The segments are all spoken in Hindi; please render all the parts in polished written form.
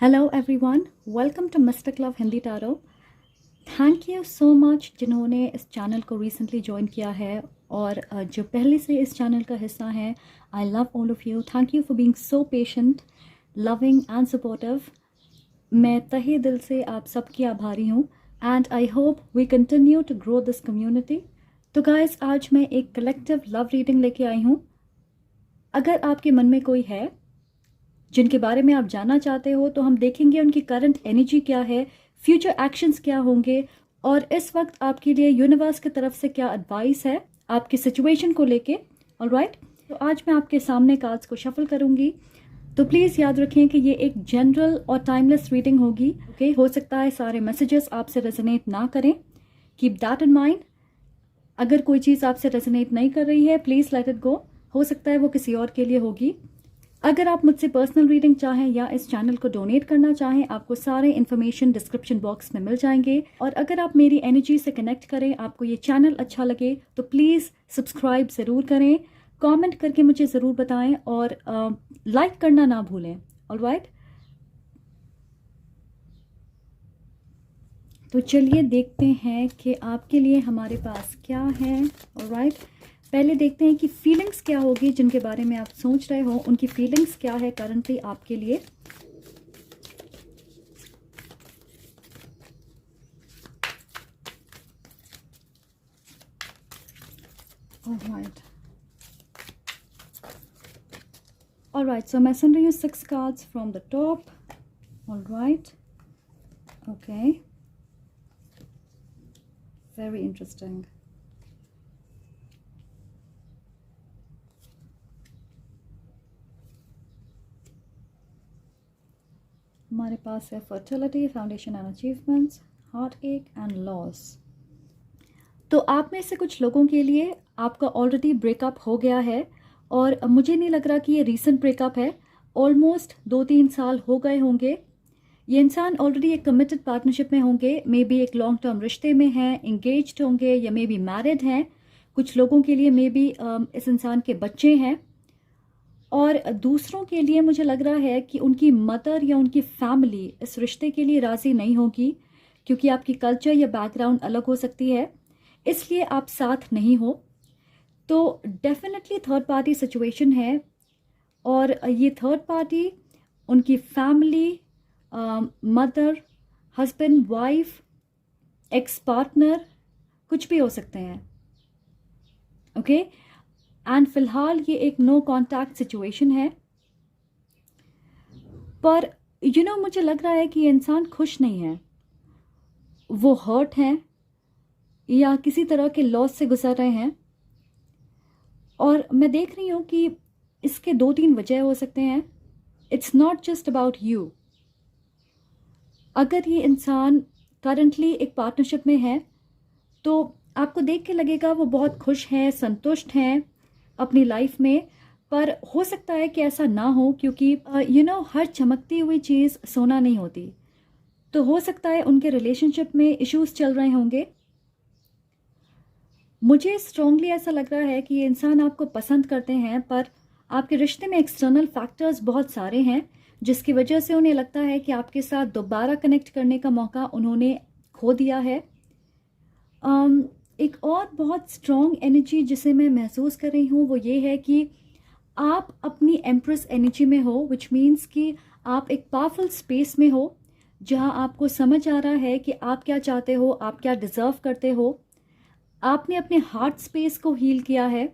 Hello everyone, welcome to mystic love Hindi tarot. Thank you so much जिन्होंने इस चैनल को रिसेंटली ज्वाइन किया है और जो पहले से इस चैनल का हिस्सा है। I love all of you. Thank you for being so patient, loving and supportive. मैं तहे दिल से आप सबकी आभारी हूँ and I hope we continue to grow this community. तो गाइस, आज मैं एक कलेक्टिव लव रीडिंग लेके आई हूँ। अगर आपके मन में कोई है जिनके बारे में आप जानना चाहते हो तो हम देखेंगे उनकी करंट एनर्जी क्या है, फ्यूचर एक्शंस क्या होंगे और इस वक्त आपके लिए यूनिवर्स की तरफ से क्या एडवाइस है आपकी सिचुएशन को लेके। ऑलराइट, तो आज मैं आपके सामने कार्ड्स को शफल करूंगी। तो प्लीज़ याद रखें कि ये एक जनरल और टाइमलेस रीडिंग होगी। ओके, हो सकता है सारे मैसेजेस आपसे रेजोनेट ना करें। Keep that in mind. अगर कोई चीज़ आपसे रेजोनेट नहीं कर रही है, प्लीज़ लेट इट गो। हो सकता है वो किसी और के लिए होगी। अगर आप मुझसे पर्सनल रीडिंग चाहें या इस चैनल को डोनेट करना चाहें, आपको सारे इन्फॉर्मेशन डिस्क्रिप्शन बॉक्स में मिल जाएंगे। और अगर आप मेरी एनर्जी से कनेक्ट करें, आपको ये चैनल अच्छा लगे तो प्लीज़ सब्सक्राइब ज़रूर करें, कमेंट करके मुझे ज़रूर बताएं और लाइक करना ना भूलें। ऑलराइट, तो चलिए देखते हैं कि आपके लिए हमारे पास क्या है। ऑलराइट, पहले देखते हैं कि फीलिंग्स क्या होगी जिनके बारे में आप सोच रहे हो, उनकी फीलिंग्स क्या है करंटली आपके लिए। ऑलराइट, सो मैं सुन रही हूँ 6 cards from the top. Alright, okay, very interesting. हमारे पास है fertility, foundation and achievements, heart एक एंड लॉस। तो आप में से कुछ लोगों के लिए आपका ऑलरेडी ब्रेकअप हो गया है और मुझे नहीं लग रहा कि ये रीसेंट ब्रेकअप है। ऑलमोस्ट 2-3 साल हो गए होंगे। ये इंसान ऑलरेडी एक कमिटेड पार्टनरशिप में होंगे, मे बी एक लॉन्ग टर्म रिश्ते में हैं, इंगेज्ड होंगे या मे बी मैरिड हैं। कुछ लोगों के लिए मे बी इस इंसान के बच्चे हैं और दूसरों के लिए मुझे लग रहा है कि उनकी मदर या उनकी फैमिली इस रिश्ते के लिए राज़ी नहीं होगी क्योंकि आपकी कल्चर या बैकग्राउंड अलग हो सकती है, इसलिए आप साथ नहीं हो। तो डेफिनेटली थर्ड पार्टी सिचुएशन है और ये थर्ड पार्टी उनकी family, mother, husband, wife, ex partner, कुछ भी हो सकते हैं। ओके, एंड फिलहाल ये एक नो कांटेक्ट सिचुएशन है। पर मुझे लग रहा है कि ये इंसान खुश नहीं है, वो हर्ट हैं या किसी तरह के लॉस से गुजर रहे हैं। और मैं देख रही हूँ कि इसके 2-3 वजह हो सकते हैं। It's not just about you. अगर ये इंसान करंटली एक पार्टनरशिप में है तो आपको देख के लगेगा वो बहुत खुश हैं, संतुष्ट हैं अपनी लाइफ में। पर हो सकता है कि ऐसा ना हो क्योंकि हर चमकती हुई चीज़ सोना नहीं होती। तो हो सकता है उनके रिलेशनशिप में इश्यूज चल रहे होंगे। मुझे स्ट्रांगली ऐसा लग रहा है कि ये इंसान आपको पसंद करते हैं पर आपके रिश्ते में एक्सटर्नल फैक्टर्स बहुत सारे हैं जिसकी वजह से उन्हें लगता है कि आपके साथ दोबारा कनेक्ट करने का मौका उन्होंने खो दिया है। एक और बहुत स्ट्रॉन्ग एनर्जी जिसे मैं महसूस कर रही हूँ वो ये है कि आप अपनी एम्प्रेस एनर्जी में हो, विच मीन्स कि आप एक पावरफुल स्पेस में हो जहाँ आपको समझ आ रहा है कि आप क्या चाहते हो, आप क्या डिज़र्व करते हो। आपने अपने हार्ट स्पेस को हील किया है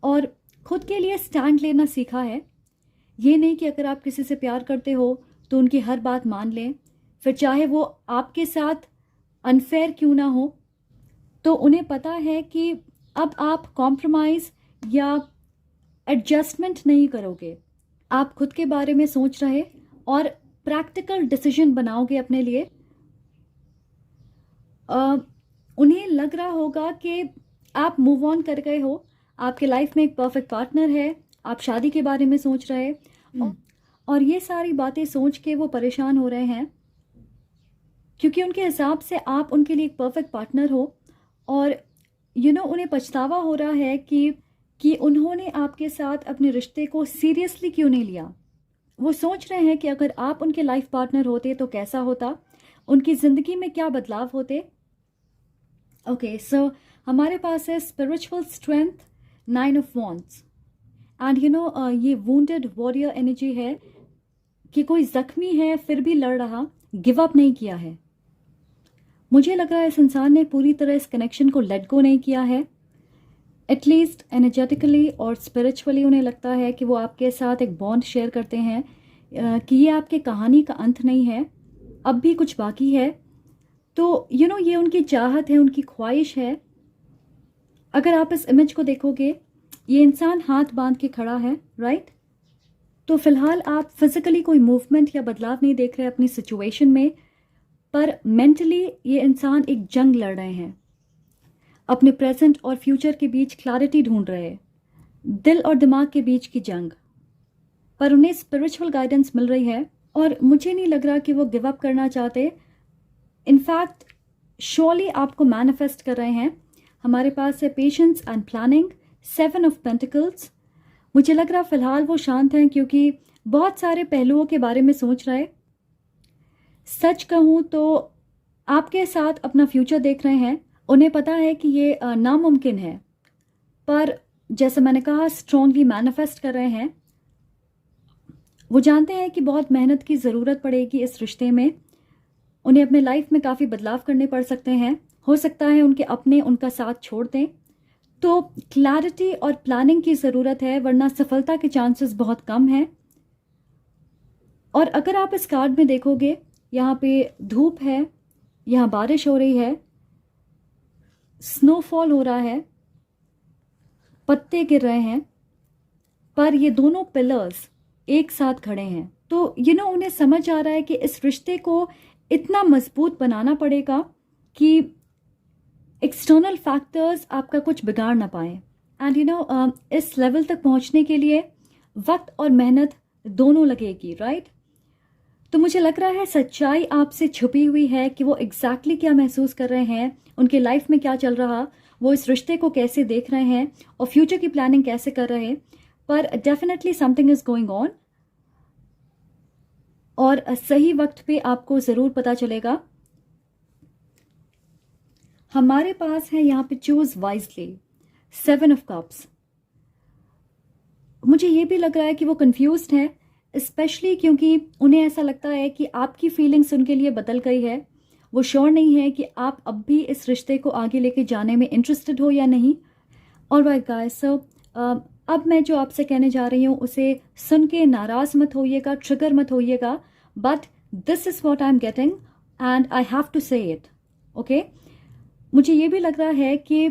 और खुद के लिए स्टैंड लेना सीखा है। ये नहीं कि अगर आप किसी से प्यार करते हो तो उनकी हर बात मान लें, फिर चाहे वो आपके साथ अनफेयर क्यों ना हो। तो उन्हें पता है कि अब आप कॉम्प्रोमाइज़ या एडजस्टमेंट नहीं करोगे। आप खुद के बारे में सोच रहे और प्रैक्टिकल डिसीजन बनाओगे अपने लिए। उन्हें लग रहा होगा कि आप मूव ऑन कर गए हो, आपके लाइफ में एक परफेक्ट पार्टनर है, आप शादी के बारे में सोच रहे और ये सारी बातें सोच के वो परेशान हो रहे हैं क्योंकि उनके हिसाब से आप उनके लिए एक परफेक्ट पार्टनर हो और उन्हें पछतावा हो रहा है कि उन्होंने आपके साथ अपने रिश्ते को सीरियसली क्यों नहीं लिया। वो सोच रहे हैं कि अगर आप उनके लाइफ पार्टनर होते तो कैसा होता, उनकी ज़िंदगी में क्या बदलाव होते। ओके, सो हमारे पास है spiritual strength, 9 of wands, and ये वुंडेड वॉरियर एनर्जी है कि कोई ज़ख्मी है फिर भी लड़ रहा, गिव अप नहीं किया है। मुझे लग रहा है इस इंसान ने पूरी तरह इस कनेक्शन को लेट गो नहीं किया है। एटलीस्ट एनर्जेटिकली और स्पिरिचुअली उन्हें लगता है कि वो आपके साथ एक बॉन्ड शेयर करते हैं, कि ये आपके कहानी का अंत नहीं है, अब भी कुछ बाकी है। तो ये उनकी चाहत है, उनकी ख्वाहिश है। अगर आप इस इमेज को देखोगे, ये इंसान हाथ बांध के खड़ा है, राइट। तो फिलहाल आप फिजिकली कोई मूवमेंट या बदलाव नहीं देख रहे अपनी सिचुएशन में, पर मेंटली ये इंसान एक जंग लड़ रहे हैं, अपने प्रेजेंट और फ्यूचर के बीच क्लैरिटी ढूंढ रहे हैं, दिल और दिमाग के बीच की जंग। पर उन्हें स्पिरिचुअल गाइडेंस मिल रही है और मुझे नहीं लग रहा कि वो गिव अप करना चाहते। इनफैक्ट श्योरली आपको मैनिफेस्ट कर रहे हैं। हमारे पास है patience and planning, 7 of pentacles. मुझे लग रहा फिलहाल वो शांत हैं क्योंकि बहुत सारे पहलुओं के बारे में सोच रहे। सच कहूँ तो आपके साथ अपना फ्यूचर देख रहे हैं। उन्हें पता है कि ये नामुमकिन है, पर जैसे मैंने कहा स्ट्रांगली मैनिफेस्ट कर रहे हैं। वो जानते हैं कि बहुत मेहनत की ज़रूरत पड़ेगी इस रिश्ते में। उन्हें अपने लाइफ में काफ़ी बदलाव करने पड़ सकते हैं। हो सकता है उनके अपने उनका साथ छोड़ दें। तो क्लैरिटी और प्लानिंग की ज़रूरत है, वरना सफलता के चांसेस बहुत कम हैं। और अगर आप इस कार्ड में देखोगे, यहाँ पे धूप है, यहाँ बारिश हो रही है, स्नोफॉल हो रहा है, पत्ते गिर रहे हैं, पर ये दोनों पिलर्स एक साथ खड़े हैं। तो उन्हें समझ आ रहा है कि इस रिश्ते को इतना मजबूत बनाना पड़ेगा कि एक्सटर्नल फैक्टर्स आपका कुछ बिगाड़ ना पाए। एंड इस लेवल तक पहुंचने के लिए वक्त और मेहनत दोनों लगेगी, राइट। तो मुझे लग रहा है सच्चाई आपसे छुपी हुई है कि वो एग्जैक्टली क्या महसूस कर रहे हैं, उनके लाइफ में क्या चल रहा, वो इस रिश्ते को कैसे देख रहे हैं और फ्यूचर की प्लानिंग कैसे कर रहे हैं। पर definitely something is going on, और सही वक्त पे आपको ज़रूर पता चलेगा। हमारे पास है यहाँ पे चूज वाइजली, 7 ऑफ कप्स। मुझे ये भी लग रहा है कि वो कंफ्यूज्ड हैं, स्पेशली क्योंकि उन्हें ऐसा लगता है कि आपकी फीलिंग्स उनके लिए बदल गई है। वो श्योर नहीं है कि आप अब भी इस रिश्ते को आगे लेके जाने में इंटरेस्टेड हो या नहीं। ऑलराइट गाइस, सो अब मैं जो आपसे कहने जा रही हूँ उसे सुन के नाराज़ मत होइएगा, ट्रिगर मत होइएगा, but this is what I am getting and I have to say it, okay. मुझे ये भी लग रहा है कि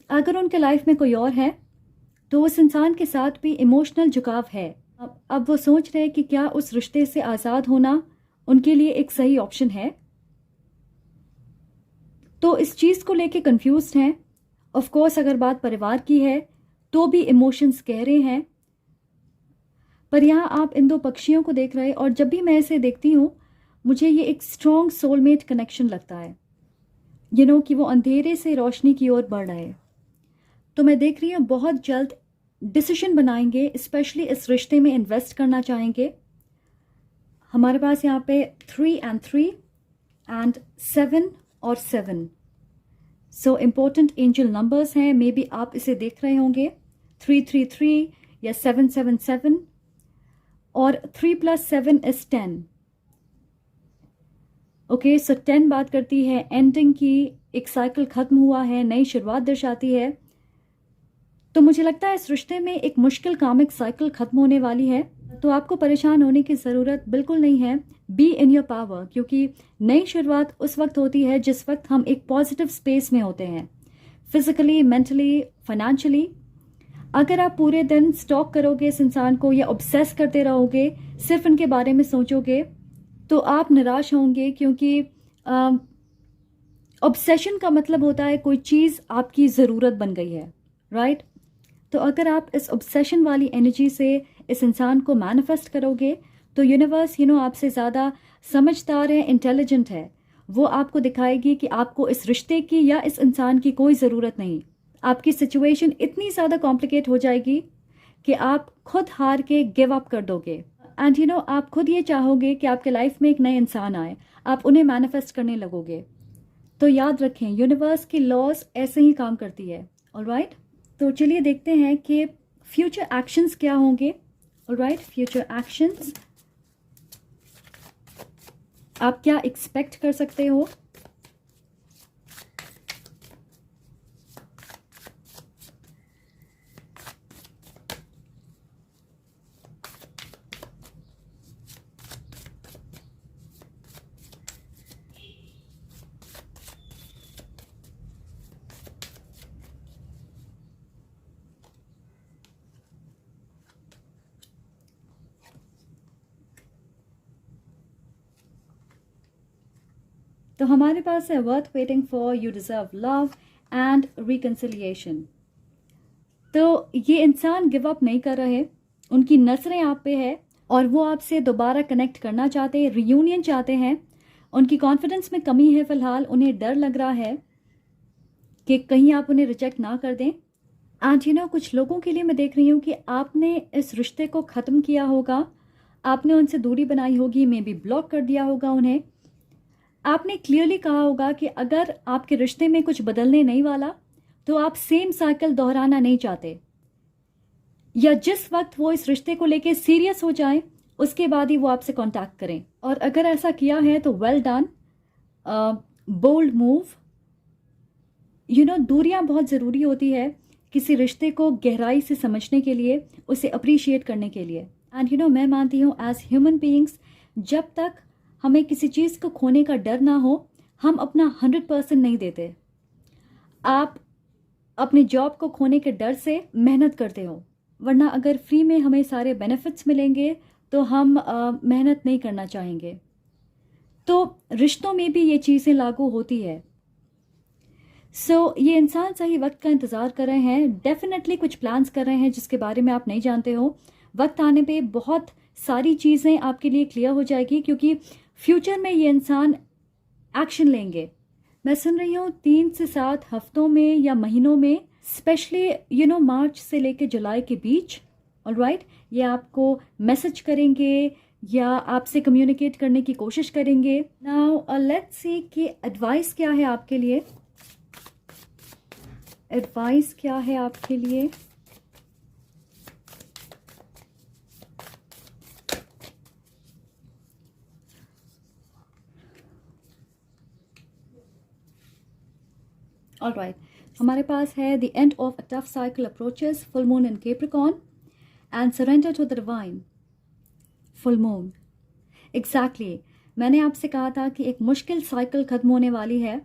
अगर उनके लाइफ में कोई और है तो उस इंसान के साथ भी इमोशनल झुकाव है। अब वो सोच रहे हैं कि क्या उस रिश्ते से आज़ाद होना उनके लिए एक सही ऑप्शन है। तो इस चीज़ को लेके कंफ्यूज्ड हैं। ऑफ कोर्स अगर बात परिवार की है तो भी इमोशंस गहरे हैं। पर यहाँ आप इन दो पक्षियों को देख रहे हैं, और जब भी मैं इसे देखती हूँ मुझे ये एक स्ट्रॉन्ग सोलमेट कनेक्शन लगता है। कि वो अंधेरे से रोशनी की ओर बढ़ रहे हैं। तो मैं देख रही हूँ बहुत जल्द डिसीजन बनाएंगे, स्पेशली इस रिश्ते में इन्वेस्ट करना चाहेंगे। हमारे पास यहाँ पे 3 and 3 एंड 7 और 7 सो इम्पोर्टेंट एंजल नंबर्स हैं। मे बी आप इसे देख रहे होंगे, 333 या 777, और 3 + 7 is 10। ओके, सो 10 बात करती है एंडिंग की, एक साइकिल खत्म हुआ है, नई शुरुआत दर्शाती है। तो मुझे लगता है इस रिश्ते में एक मुश्किल कामिक साइकिल खत्म होने वाली है। तो आपको परेशान होने की ज़रूरत बिल्कुल नहीं है। बी इन योर पावर, क्योंकि नई शुरुआत उस वक्त होती है जिस वक्त हम एक पॉजिटिव स्पेस में होते हैं, फिजिकली, मेंटली, फाइनेंशियली। अगर आप पूरे दिन स्टॉक करोगे इस इंसान को या ऑब्सेस करते रहोगे, सिर्फ उनके बारे में सोचोगे, तो आप निराश होंगे, क्योंकि ऑब्सेशन का मतलब होता है कोई चीज़ आपकी ज़रूरत बन गई है, राइट। तो अगर आप इस ऑब्सेशन वाली एनर्जी से इस इंसान को मैनिफेस्ट करोगे तो यूनिवर्स आपसे ज़्यादा समझदार है, इंटेलिजेंट है। वो आपको दिखाएगी कि आपको इस रिश्ते की या इस इंसान की कोई ज़रूरत नहीं। आपकी सिचुएशन इतनी ज़्यादा कॉम्प्लिकेट हो जाएगी कि आप खुद हार के गिव अप कर दोगे। एंड यू नो आप खुद ये चाहोगे कि आपके लाइफ में एक नए इंसान आए, आप उन्हें मैनिफेस्ट करने लगोगे। तो याद रखें, यूनिवर्स की लॉज ऐसे ही काम करती है। ऑलराइट, तो चलिए देखते हैं कि फ्यूचर एक्शंस क्या होंगे। ऑलराइट, फ्यूचर एक्शंस, आप क्या एक्सपेक्ट कर सकते हो। तो हमारे पास है worth waiting for, you deserve love and reconciliation. तो ये इंसान गिव अप नहीं कर रहे, उनकी नजरें आप पे है और वो आपसे दोबारा कनेक्ट करना चाहते हैं, रियूनियन चाहते हैं। उनकी कॉन्फिडेंस में कमी है फिलहाल, उन्हें डर लग रहा है कि कहीं आप उन्हें रिजेक्ट ना कर दें। एंड यू नो कुछ लोगों के लिए मैं देख रही हूँ कि आपने इस रिश्ते को ख़त्म किया होगा, आपने उनसे दूरी बनाई होगी, मे बी ब्लॉक कर दिया होगा उन्हें। आपने क्लियरली कहा होगा कि अगर आपके रिश्ते में कुछ बदलने नहीं वाला तो आप सेम साइकिल दोहराना नहीं चाहते, या जिस वक्त वो इस रिश्ते को लेके सीरियस हो जाएं उसके बाद ही वो आपसे कांटेक्ट करें। और अगर ऐसा किया है तो well done, bold move. You know दूरियां बहुत ज़रूरी होती है किसी रिश्ते को गहराई से समझने के लिए, उसे अप्रिशिएट करने के लिए। एंड यू नो मैं मानती हूँ एज ह्यूमन बीइंग्स, जब तक हमें किसी चीज़ को खोने का डर ना हो, हम अपना 100% नहीं देते। आप अपने जॉब को खोने के डर से मेहनत करते हो, वरना अगर फ्री में हमें सारे बेनिफिट्स मिलेंगे तो हम मेहनत नहीं करना चाहेंगे। तो रिश्तों में भी ये चीज़ें लागू होती है। ये इंसान सही वक्त का इंतज़ार कर रहे हैं, डेफिनेटली कुछ प्लान्स कर रहे हैं जिसके बारे में आप नहीं जानते हो। वक्त आने पे बहुत सारी चीज़ें आपके लिए क्लियर हो जाएगी, क्योंकि फ्यूचर में ये इंसान एक्शन लेंगे। मैं सुन रही हूँ 3 से 7 हफ्तों में या महीनों में, स्पेशली यू नो मार्च से लेकर जुलाई के बीच। ऑलराइट, ये आपको मैसेज करेंगे या आपसे कम्युनिकेट करने की कोशिश करेंगे। नाउ लेट्स सी कि एडवाइस क्या है आपके लिए। एडवाइस क्या है आपके लिए। ऑलराइट, हमारे पास है the end of a tough cycle approaches, full moon in Capricorn and surrender to the divine. Full moon, exactly मैंने आपसे कहा था कि एक मुश्किल साइकिल खत्म होने वाली है,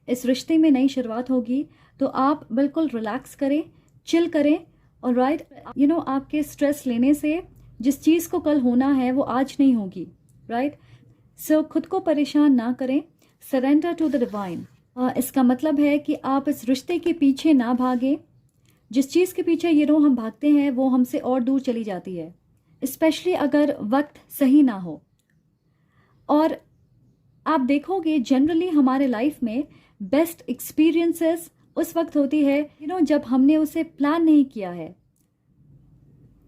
इस रिश्ते में नई शुरुआत होगी। तो आप बिल्कुल रिलैक्स करें, चिल करें। ऑलराइट, यू नो आपके स्ट्रेस लेने से जिस चीज़ को कल होना है वो आज नहीं होगी। राइट, सो खुद को परेशान ना करें, सरेंडर टू द डिवाइन। इसका मतलब है कि आप इस रिश्ते के पीछे ना भागें। जिस चीज़ के पीछे ये नो हम भागते हैं वो हमसे और दूर चली जाती है, स्पेशली अगर वक्त सही ना हो। और आप देखोगे जनरली हमारे लाइफ में बेस्ट एक्सपीरियंसेस उस वक्त होती है यू नो जब हमने उसे प्लान नहीं किया है।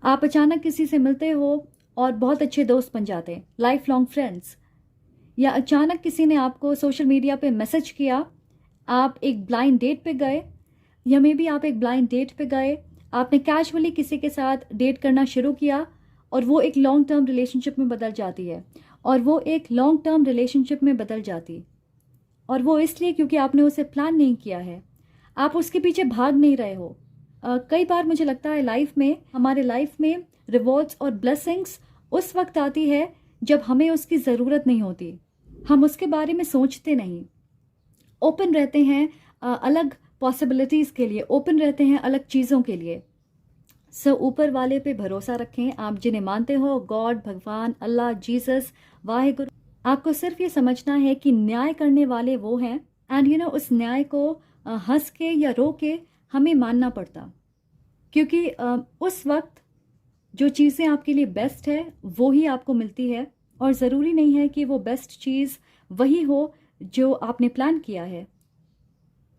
आप अचानक किसी से मिलते हो और बहुत अच्छे दोस्त बन जाते हैं, लाइफ लॉन्ग फ्रेंड्स। या अचानक किसी ने आपको सोशल मीडिया पे मैसेज किया, आप एक ब्लाइंड डेट पे गए, या मे बी आप एक ब्लाइंड डेट पे गए, आपने कैजुअली किसी के साथ डेट करना शुरू किया और वो एक लॉन्ग टर्म रिलेशनशिप में बदल जाती है। और वो एक लॉन्ग टर्म रिलेशनशिप में बदल जाती, और वो इसलिए क्योंकि आपने उसे प्लान नहीं किया है, आप उसके पीछे भाग नहीं रहे हो। कई बार मुझे लगता है लाइफ में, हमारे लाइफ में रिवॉर्ड्स और ब्लेसिंग्स उस वक्त आती है जब हमें उसकी ज़रूरत नहीं होती, हम उसके बारे में सोचते नहीं, ओपन रहते हैं अलग पॉसिबिलिटीज़ के लिए, ओपन रहते हैं अलग चीज़ों के लिए। ऊपर वाले पे भरोसा रखें, आप जिन्हें मानते हो, गॉड, भगवान, अल्लाह, जीसस, वाहेगुरु। आपको सिर्फ ये समझना है कि न्याय करने वाले वो हैं, एंड यू नो उस न्याय को हंस के या रो के हमें मानना पड़ता, क्योंकि उस वक्त जो चीज़ें आपके लिए बेस्ट है वो ही आपको मिलती है, और ज़रूरी नहीं है कि वो बेस्ट चीज़ वही हो जो आपने प्लान किया है,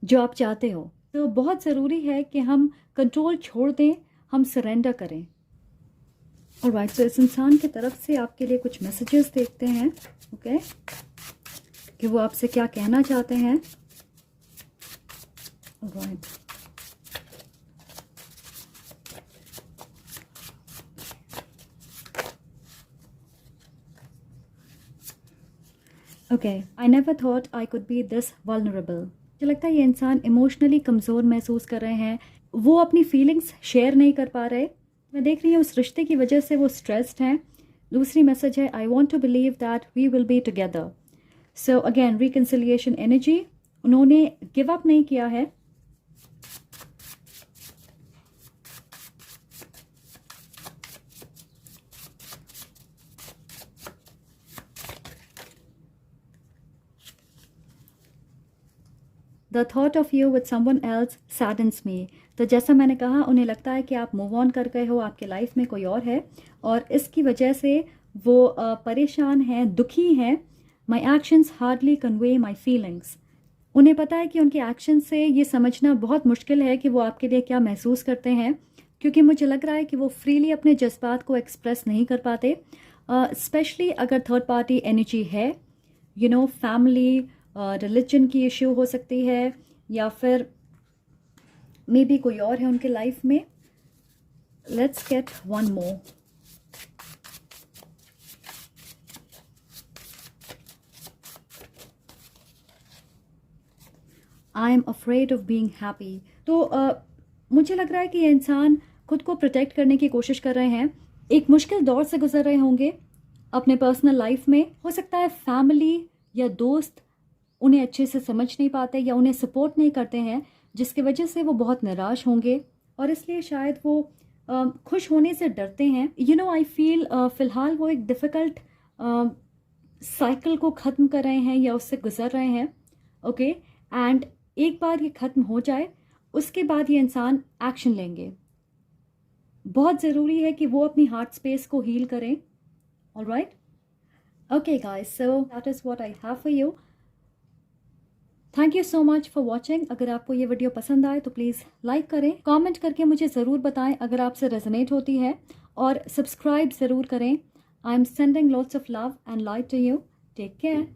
जो आप चाहते हो। तो बहुत ज़रूरी है कि हम कंट्रोल छोड़ दें, हम सरेंडर करें। ऑलराइट, तो इस इंसान की तरफ से आपके लिए कुछ मैसेजेस देखते हैं, ओके, कि वो आपसे क्या कहना चाहते हैं। Alright, okay, I never thought I could be this vulnerable. मुझे लगता है ये इंसान इमोशनली कमज़ोर महसूस कर रहे हैं, वो अपनी फीलिंग्स शेयर नहीं कर पा रहे। मैं देख रही हूँ उस रिश्ते की वजह से वो स्ट्रेस्ड हैं। दूसरी मैसेज है, I want to believe that we will be together. So again reconciliation energy, उन्होंने गिव अप नहीं किया है। The thought of you with someone else saddens me. तो जैसा मैंने कहा, उन्हें लगता है कि आप मूव ऑन कर गए हो, आपके लाइफ में कोई और है, और इसकी वजह से वो परेशान हैं, दुखी हैं। My actions hardly convey my feelings. उन्हें पता है कि उनके एक्शन से ये समझना बहुत मुश्किल है कि वो आपके लिए क्या महसूस करते हैं, क्योंकि मुझे लग रहा है कि वो फ्रीली अपने जज्बात को एक्सप्रेस नहीं कर पाते, स्पेशली अगर थर्ड पार्टी एनर्जी है। यू नो, फैमिली, रिलीजन की इश्यू हो सकती है, या फिर मे बी कोई और है उनके लाइफ में। Let's get one more. I am afraid of being happy. तो मुझे लग रहा है कि ये इंसान खुद को प्रोटेक्ट करने की कोशिश कर रहे हैं, एक मुश्किल दौर से गुजर रहे होंगे अपने पर्सनल लाइफ में। हो सकता है फैमिली या दोस्त उन्हें अच्छे से समझ नहीं पाते या उन्हें सपोर्ट नहीं करते हैं, जिसकी वजह से वो बहुत निराश होंगे, और इसलिए शायद वो खुश होने से डरते हैं। यू नो, आई फील फ़िलहाल वो एक डिफ़िकल्ट साइकिल को ख़त्म कर रहे हैं या उससे गुज़र रहे हैं, ओके। एंड एक बार ये ख़त्म हो जाए, उसके बाद ये इंसान एक्शन लेंगे। बहुत ज़रूरी है कि वो अपनी हार्ट स्पेस को हील करें। Alright, okay guys, so that is what I have for you. Thank you so much for watching. अगर आपको ये वीडियो पसंद आए तो प्लीज़ लाइक करें, कमेंट करके मुझे ज़रूर बताएं अगर आपसे रेजोनेट होती है, और सब्सक्राइब ज़रूर करें। I am sending lots of love and light to you. Take care.